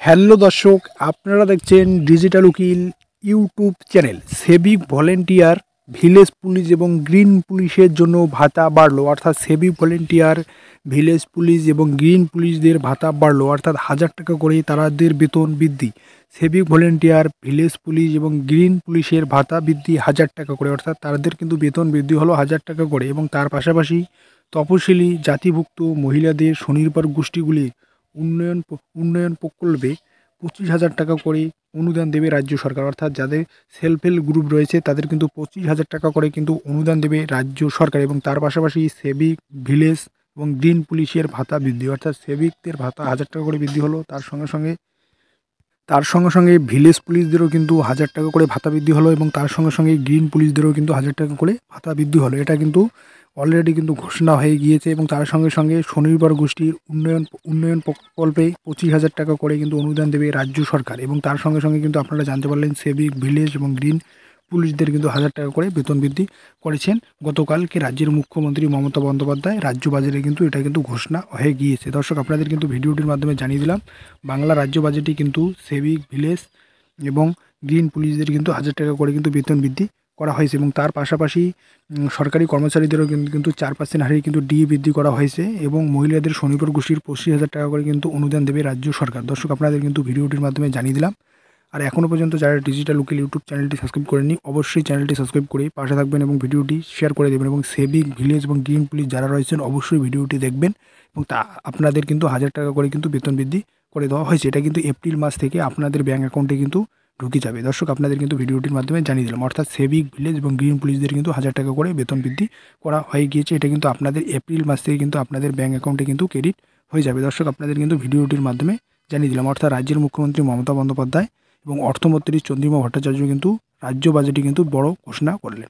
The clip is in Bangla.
হ্যালো দর্শক, আপনারা দেখছেন ডিজিটাল উকিল YouTube channel. Civic volunteer, village police এবং গ্রিন পুলিশের জন্য ভাতা বাড়লো, অর্থাৎ সিভিক ভলেন্টিয়ার, ভিলেজ পুলিশ এবং গ্রিন পুলিশদের ভাতা বাড়লো, অর্থাৎ 1,000 টাকা করে তাদের বেতন বৃদ্ধি। সিভিক ভলেন্টিয়ার, ভিলেজ পুলিশ এবং গ্রিন পুলিশের ভাতা বৃদ্ধি 1,000 টাকা করে, অর্থাৎ তাদের কিন্তু বেতন বৃদ্ধি হলো 1,000 টাকা করে। এবং তার পাশাপাশি তপশিলি জাতিভুক্ত মহিলাদের স্বনির্ভর গোষ্ঠীগুলির উন্নয়ন উন্নয়ন প্রকল্পে 25,000 টাকা করে অনুদান দেবে রাজ্য সরকার, অর্থাৎ যাদের সেলফ হেল্প গ্রুপ রয়েছে তাদের কিন্তু 25,000 টাকা করে কিন্তু অনুদান দেবে রাজ্য সরকার। এবং তার পাশাপাশি সেভিক, ভিলেজ এবং গ্রিন পুলিশের ভাতা বৃদ্ধি, অর্থাৎ সেভিকদের ভাতা 1,000 টাকা করে বৃদ্ধি হলো। তার সঙ্গে সঙ্গে ভিলেজ পুলিশদেরও কিন্তু 1,000 টাকা করে ভাতা বৃদ্ধি হলো, এবং তার সঙ্গে সঙ্গে গ্রিন পুলিশদেরও কিন্তু 1,000 টাকা করে ভাতা বৃদ্ধি হলো। এটা কিন্তু অলরেডি কিন্তু ঘোষণা হয়ে গিয়েছে। এবং তার সঙ্গে সঙ্গে স্বনির্ভর গোষ্ঠীর উন্নয়ন প্রকল্পে 25,000 টাকা করে কিন্তু অনুদান দেবে রাজ্য সরকার। এবং তার সঙ্গে সঙ্গে কিন্তু আপনারা জানতে পারলেন সিভিক, ভিলেজ এবং গ্রিন পুলিশদের কিন্তু 1,000 টাকা করে বেতন বৃদ্ধি করেছেন গতকালকে রাজ্যের মুখ্যমন্ত্রী মমতা বন্দ্যোপাধ্যায়। রাজ্য বাজেটে কিন্তু এটা কিন্তু ঘোষণা হয়ে গিয়েছে। দর্শক, আপনাদের কিন্তু ভিডিওটির মাধ্যমে জানিয়ে দিলাম, বাংলা রাজ্য বাজেটে কিন্তু সিভিক, ভিলেজ এবং গ্রিন পুলিশদের কিন্তু 1,000 টাকা করে কিন্তু বেতন বৃদ্ধি করা হয়েছে। এবং তার পাশাপাশি সরকারি কর্মচারীদেরও কিন্তু 4% হারে কিন্তু ডিএ বৃদ্ধি করা হয়েছে। এবং মহিলাদের স্বনির্ভর গোষ্ঠীর 25,000 টাকা করে কিন্তু অনুদান দেবে রাজ্য সরকার। দর্শক, আপনাদের কিন্তু ভিডিওটির মাধ্যমে জানিয়ে দিলাম। আর এখনও পর্যন্ত যারা ডিজিটাল উকিল ইউটিউব চ্যানেলটি সাবস্ক্রাইব করেননি, অবশ্যই চ্যানেলটি সাবস্ক্রাইব করে পাশে থাকবেন এবং ভিডিওটি শেয়ার করে দেবেন। এবং সিভিক, ভিলেজ এবং গ্রিন পুলিশ যারা রয়েছেন অবশ্যই ভিডিওটি দেখবেন। এবং আপনাদের কিন্তু 1,000 টাকা করে কিন্তু বেতন বৃদ্ধি করে দেওয়া হয়েছে। এটা কিন্তু এপ্রিল মাস থেকে আপনাদের ব্যাঙ্ক অ্যাকাউন্টে কিন্তু ঢুকে যাবে। দর্শক, আপনাদের কিন্তু ভিডিওটির মাধ্যমে জানিয়ে দিলাম, অর্থাৎ সিভিক, ভিলেজ এবং গ্রিন পুলিশদের কিন্তু 1,000 টাকা করে বেতন বৃদ্ধি করা হয়ে গিয়েছে। এটা কিন্তু আপনাদের এপ্রিল মাস থেকে কিন্তু আপনাদের ব্যাঙ্ক অ্যাকাউন্টে কিন্তু ক্রেডিট হয়ে যাবে। দর্শক, আপনাদের কিন্তু ভিডিওটির মাধ্যমে জানিয়ে দিলাম, অর্থাৎ রাজ্যের মুখ্যমন্ত্রী মমতা বন্দ্যোপাধ্যায় এবং অর্থমন্ত্রী চন্দ্রিমা ভট্টাচার্য কিন্তু রাজ্য বাজেটে কিন্তু বড় ঘোষণা করলেন।